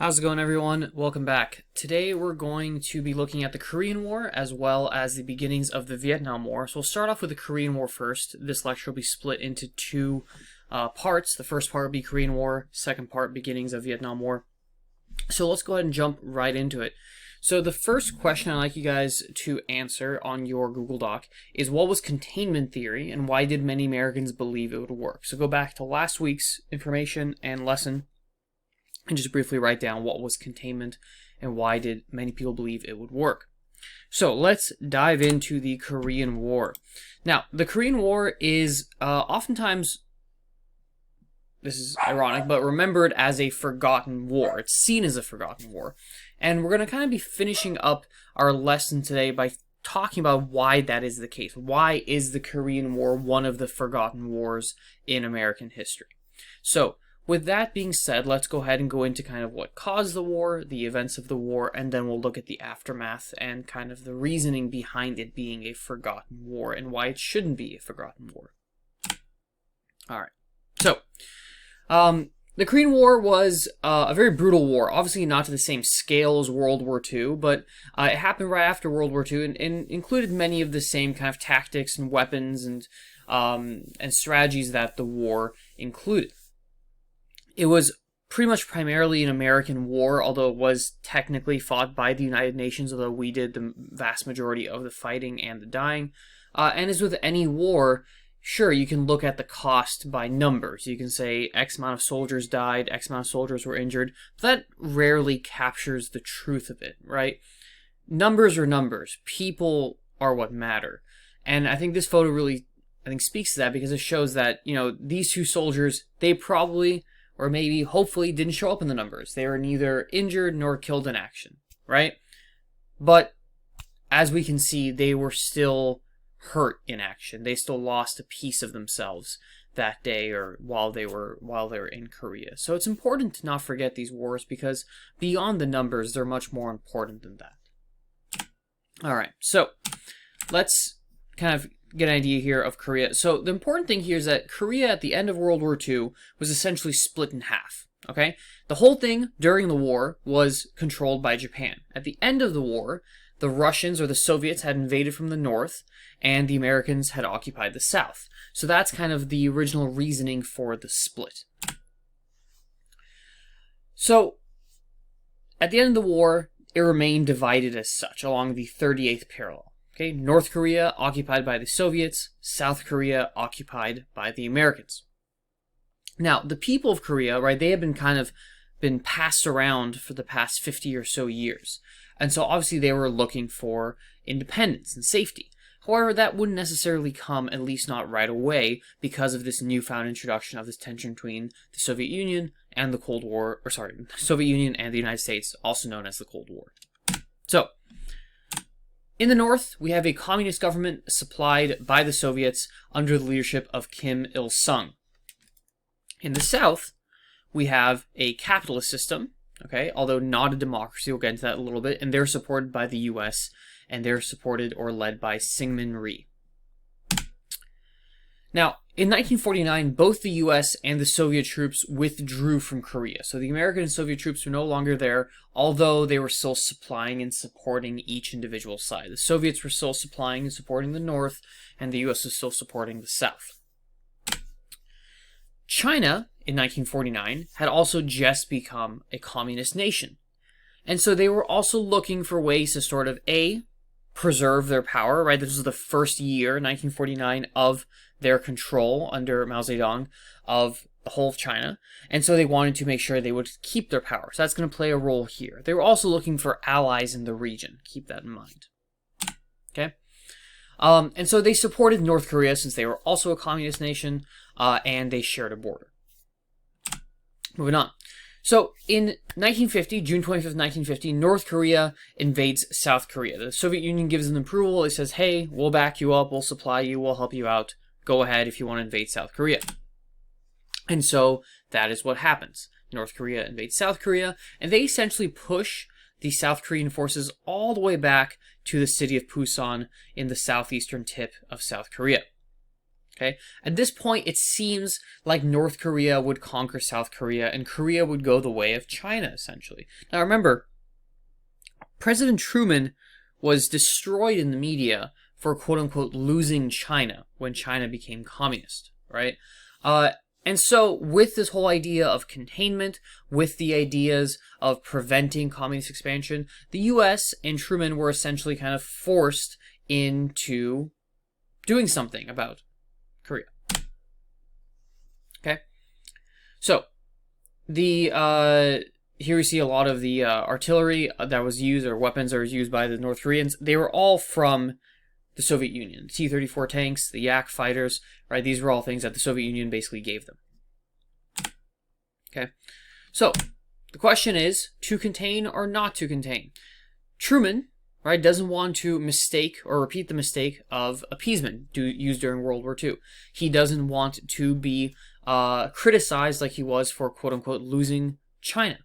How's it going, everyone? Welcome back. Today we're going to be looking at the Korean War as well as the beginnings of the Vietnam War. So we'll start off with the Korean War first. This lecture will be split into two parts. The first part will be Korean War, second part beginnings of Vietnam War. So let's go ahead and jump right into it. So the first question I'd like you guys to answer on your Google Doc is, what was containment theory and why did many Americans believe it would work? So go back to last week's information and lesson and just briefly write down what was containment and why did many people believe it would work. So let's dive into the Korean War. Now, the Korean War is oftentimes, this is ironic, but remembered as a forgotten war. It's seen as a forgotten war. And we're going to kind of be finishing up our lesson today by talking about why that is the case. Why is the Korean War one of the forgotten wars in American history? So, with that being said, let's go ahead and go into kind of what caused the war, the events of the war, and then we'll look at the aftermath and kind of the reasoning behind it being a forgotten war and why it shouldn't be a forgotten war. Alright, so the Korean War was a very brutal war, obviously not to the same scale as World War II, but it happened right after World War II and included many of the same kind of tactics and weapons and strategies that the war included. It was pretty much primarily an American war, although it was technically fought by the United Nations, although we did the vast majority of the fighting and the dying. And as with any war, sure, you can look at the cost by numbers. You can say X amount of soldiers died, X amount of soldiers were injured, but that rarely captures the truth of it, right? Numbers are numbers. People are what matter. And I think this photo really, speaks to that because it shows that, these two soldiers, they probably, or maybe hopefully, didn't show up in the numbers. They were neither injured nor killed in action, right? But as we can see, they were still hurt in action. They still lost a piece of themselves that day or while they were in Korea. So it's important to not forget these wars because beyond the numbers, they're much more important than that. All right, so let's kind of get an idea here of Korea. So the important thing here is that Korea at the end of World War II was essentially split in half, okay? The whole thing during the war was controlled by Japan. At the end of the war, the Russians or the Soviets had invaded from the north and the Americans had occupied the south. So that's kind of the original reasoning for the split. So at the end of the war, it remained divided as such along the 38th parallel. Okay, North Korea occupied by the Soviets, South Korea occupied by the Americans. Now, the people of Korea, right, they have been passed around for the past 50 or so years. And so obviously they were looking for independence and safety. However, that wouldn't necessarily come, at least not right away, because of this newfound introduction of this tension between the Soviet Union and the Cold War, Soviet Union and the United States, also known as the Cold War. So, in the north, we have a communist government supplied by the Soviets under the leadership of Kim Il-sung. In the south, we have a capitalist system, okay, although not a democracy. We'll get into that a little bit, and they're supported by the US, and they're supported or led by Syngman Rhee. Now, in 1949, both the US and the Soviet troops withdrew from Korea. So the American and Soviet troops were no longer there, although they were still supplying and supporting each individual side. The Soviets were still supplying and supporting the North, and the US was still supporting the South. China, in 1949, had also just become a communist nation. And so they were also looking for ways to sort of, preserve their power, right? This was the first year, 1949, of their control under Mao Zedong of the whole of China. And so they wanted to make sure they would keep their power. So that's going to play a role here. They were also looking for allies in the region. Keep that in mind. Okay? And so they supported North Korea since they were also a communist nation, and they shared a border. Moving on. So in 1950, June 25th, 1950, North Korea invades South Korea. The Soviet Union gives them approval. It says, hey, we'll back you up, we'll supply you, we'll help you out. Go ahead if you want to invade South Korea. And so that is what happens. North Korea invades South Korea, and they essentially push the South Korean forces all the way back to the city of Pusan in the southeastern tip of South Korea. Okay, at this point, it seems like North Korea would conquer South Korea and Korea would go the way of China, essentially. Now remember, President Truman was destroyed in the media for quote-unquote losing China when China became communist, right? And so with this whole idea of containment, with the ideas of preventing communist expansion, the US and Truman were essentially kind of forced into doing something about Korea. Okay? So, here we see a lot of the artillery that was used, or weapons that was used by the North Koreans. They were all from the Soviet Union. T-34 tanks, the Yak fighters, right? These were all things that the Soviet Union basically gave them. Okay? So, the question is, to contain or not to contain? Truman, right, doesn't want to mistake or repeat the mistake of appeasement used during World War II. He doesn't want to be criticized like he was for quote-unquote losing China.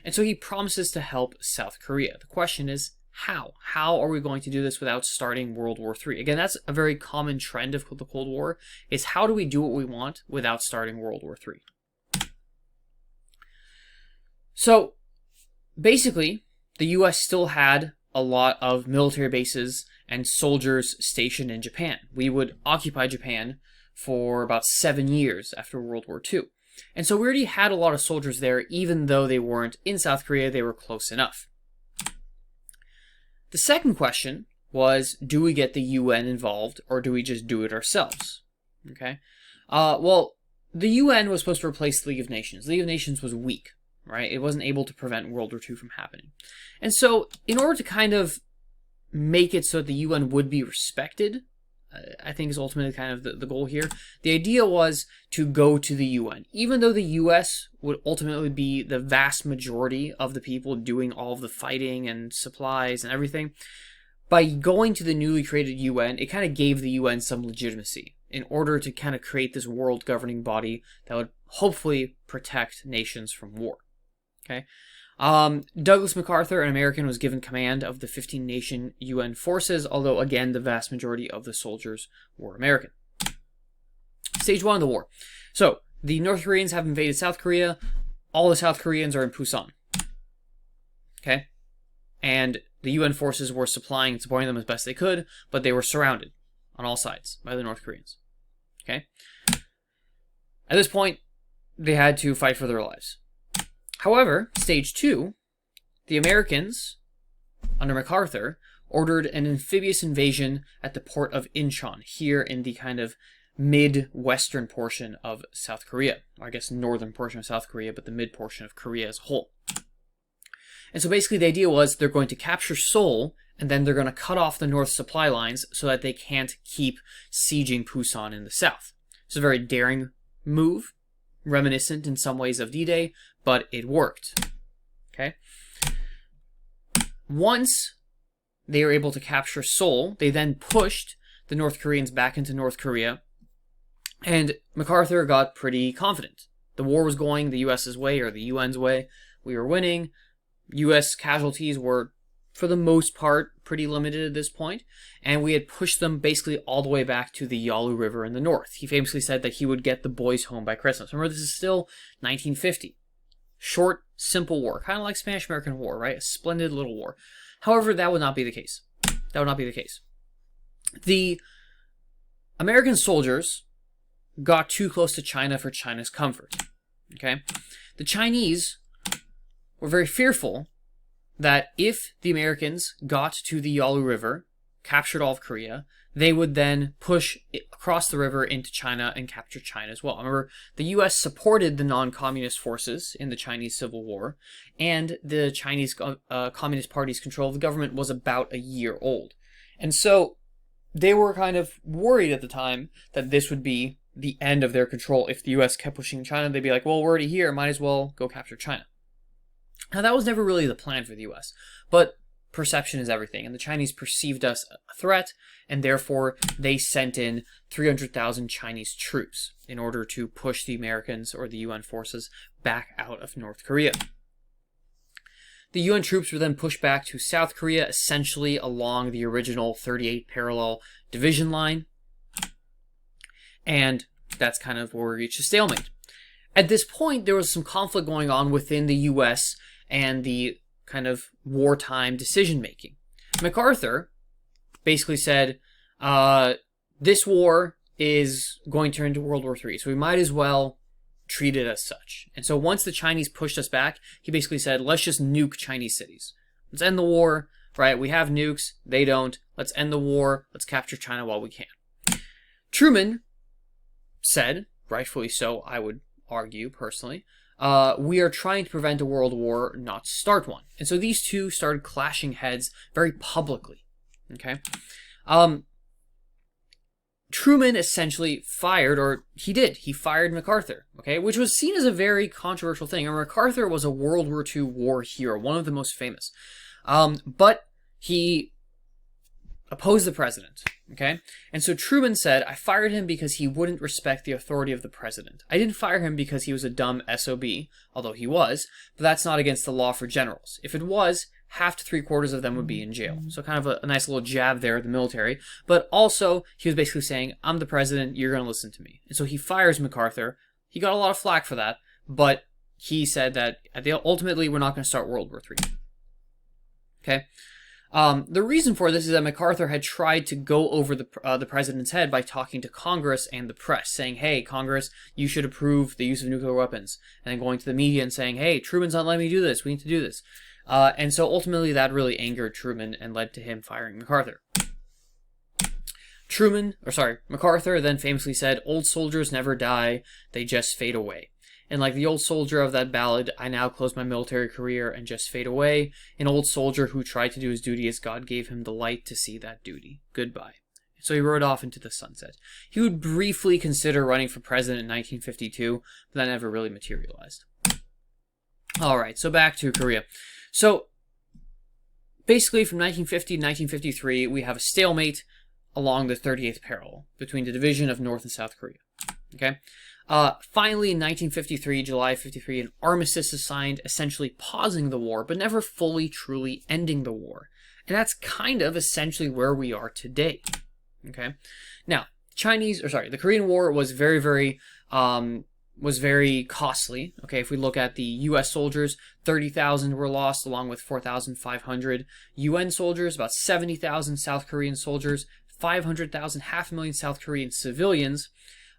And so he promises to help South Korea. The question is, how? How are we going to do this without starting World War III? Again, that's a very common trend of the Cold War, is how do we do what we want without starting World War III? So, basically, the US still had a lot of military bases and soldiers stationed in Japan. We would occupy Japan for about 7 years after World War II. And so we already had a lot of soldiers there, even though they weren't in South Korea, they were close enough. The second question was, do we get the UN involved, or do we just do it ourselves? Okay. Well, the UN was supposed to replace the League of Nations. The League of Nations was weak, right? It wasn't able to prevent World War II from happening. And so, in order to kind of make it so that the UN would be respected, I think is ultimately kind of the goal here. The idea was to go to the UN. Even though the US would ultimately be the vast majority of the people doing all of the fighting and supplies and everything, by going to the newly created UN, it kind of gave the UN some legitimacy in order to kind of create this world governing body that would hopefully protect nations from war. Okay. Douglas MacArthur, an American, was given command of the 15-nation UN forces, although, again, the vast majority of the soldiers were American. Stage 1 of the war. So, the North Koreans have invaded South Korea. All the South Koreans are in Pusan. Okay? And the UN forces were supplying and supporting them as best they could, but they were surrounded on all sides by the North Koreans. Okay? At this point, they had to fight for their lives. However, stage 2, the Americans, under MacArthur, ordered an amphibious invasion at the port of Incheon, here in the kind of mid-western portion of South Korea. Or I guess northern portion of South Korea, but the mid portion of Korea as a whole. And so basically the idea was they're going to capture Seoul, and then they're going to cut off the north supply lines so that they can't keep sieging Pusan in the south. It's a very daring move, reminiscent in some ways of D-Day, but it worked. Okay? Once they were able to capture Seoul, they then pushed the North Koreans back into North Korea, and MacArthur got pretty confident. The war was going the US's way, or the UN's way. We were winning. US casualties were, for the most part, pretty limited at this point, and we had pushed them basically all the way back to the Yalu River in the north. He famously said that he would get the boys home by Christmas. Remember, this is still 1950. Short, simple war, kind of like Spanish-American War, right? A splendid little war. However, that would not be the case. That would not be the case. The American soldiers got too close to China for China's comfort. Okay? The Chinese were very fearful that if the Americans got to the Yalu River, captured all of Korea, they would then push across the river into China and capture China as well. Remember, the US supported the non-communist forces in the Chinese Civil War, and the Chinese Communist Party's control of the government was about a year old. And so they were kind of worried at the time that this would be the end of their control. If the US kept pushing China, they'd be like, well, we're already here, might as well go capture China. Now, that was never really the plan for the US, but perception is everything, and the Chinese perceived us a threat, and therefore they sent in 300,000 Chinese troops in order to push the Americans or the UN forces back out of North Korea. The UN troops were then pushed back to South Korea, essentially along the original 38 parallel division line. And that's kind of where we reached a stalemate. At this point, there was some conflict going on within the US and the kind of wartime decision-making. MacArthur basically said, this war is going to turn into World War III, so we might as well treat it as such. And so once the Chinese pushed us back, he basically said, let's just nuke Chinese cities. Let's end the war, right? We have nukes, they don't. Let's end the war. Let's capture China while we can. Truman said, rightfully so, I would argue personally, we are trying to prevent a world war, not start one. And so these two started clashing heads very publicly. Okay? Truman essentially fired, or he fired MacArthur, okay, which was seen as a very controversial thing. And MacArthur was a World War II war hero, one of the most famous. But he opposed the president, okay? And so Truman said, I fired him because he wouldn't respect the authority of the president. I didn't fire him because he was a dumb SOB, although he was, but that's not against the law for generals. If it was, half to 3/4 of them would be in jail. So kind of a nice little jab there at the military. But also, he was basically saying, I'm the president, you're going to listen to me. And so he fires MacArthur. He got a lot of flack for that, but he said that ultimately we're not going to start World War III. Okay? The reason for this is that MacArthur had tried to go over the president's head by talking to Congress and the press, saying, hey, Congress, you should approve the use of nuclear weapons. And then going to the media and saying, hey, Truman's not letting me do this. We need to do this. And so ultimately that really angered Truman and led to him firing MacArthur. MacArthur then famously said, old soldiers never die, they just fade away. And like the old soldier of that ballad, I now close my military career and just fade away. An old soldier who tried to do his duty as God gave him the light to see that duty. Goodbye. So he rode off into the sunset. He would briefly consider running for president in 1952, but that never really materialized. Alright, so back to Korea. So basically from 1950 to 1953, we have a stalemate along the 38th parallel between the division of North and South Korea. Okay? Finally, in 1953, July 53, an armistice is signed, essentially pausing the war, but never fully, truly ending the war. And that's kind of essentially where we are today. Okay? Now, the Korean War was very costly. Okay, if we look at the U.S. soldiers, 30,000 were lost, along with 4,500 UN soldiers, about 70,000 South Korean soldiers, 500,000, 500,000 South Korean civilians,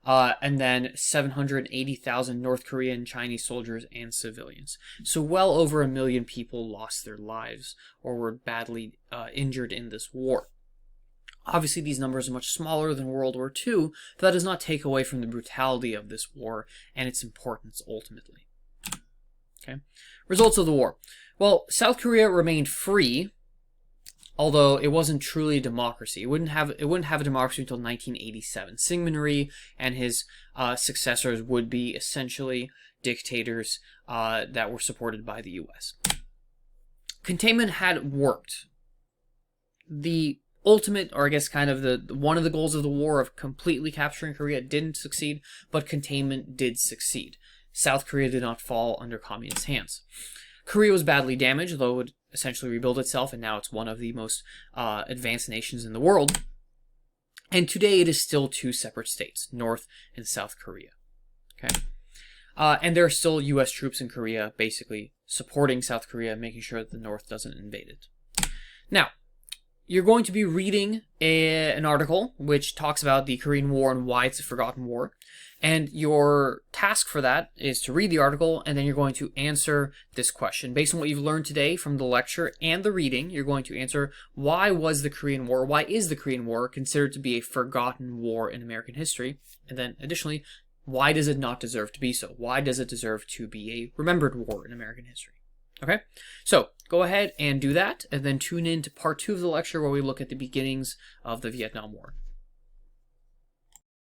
and then 780,000 North Korean, Chinese soldiers and civilians. So well over 1 million people lost their lives or were badly injured in this war. Obviously, these numbers are much smaller than World War II, but that does not take away from the brutality of this war and its importance ultimately. Okay. Results of the war. Well, South Korea remained free, although it wasn't truly a democracy. It wouldn't have a democracy until 1987. Syngman Rhee and his successors would be essentially dictators that were supported by the U.S. Containment had worked. The ultimate, or I guess kind of one of the goals of the war of completely capturing Korea didn't succeed, but containment did succeed. South Korea did not fall under communist hands. Korea was badly damaged, though it would essentially rebuild itself, and now it's one of the most advanced nations in the world. And today it is still two separate states, North and South Korea. Okay, and there are still U.S. troops in Korea, basically supporting South Korea, making sure that the North doesn't invade it. Now, you're going to be reading an article which talks about the Korean War and why it's a forgotten war. And your task for that is to read the article, and then you're going to answer this question. Based on what you've learned today from the lecture and the reading, you're going to answer, why is the Korean War considered to be a forgotten war in American history? And then additionally, why does it not deserve to be so? Why does it deserve to be a remembered war in American history? Okay, so go ahead and do that, and then tune in to part 2 of the lecture where we look at the beginnings of the Vietnam War.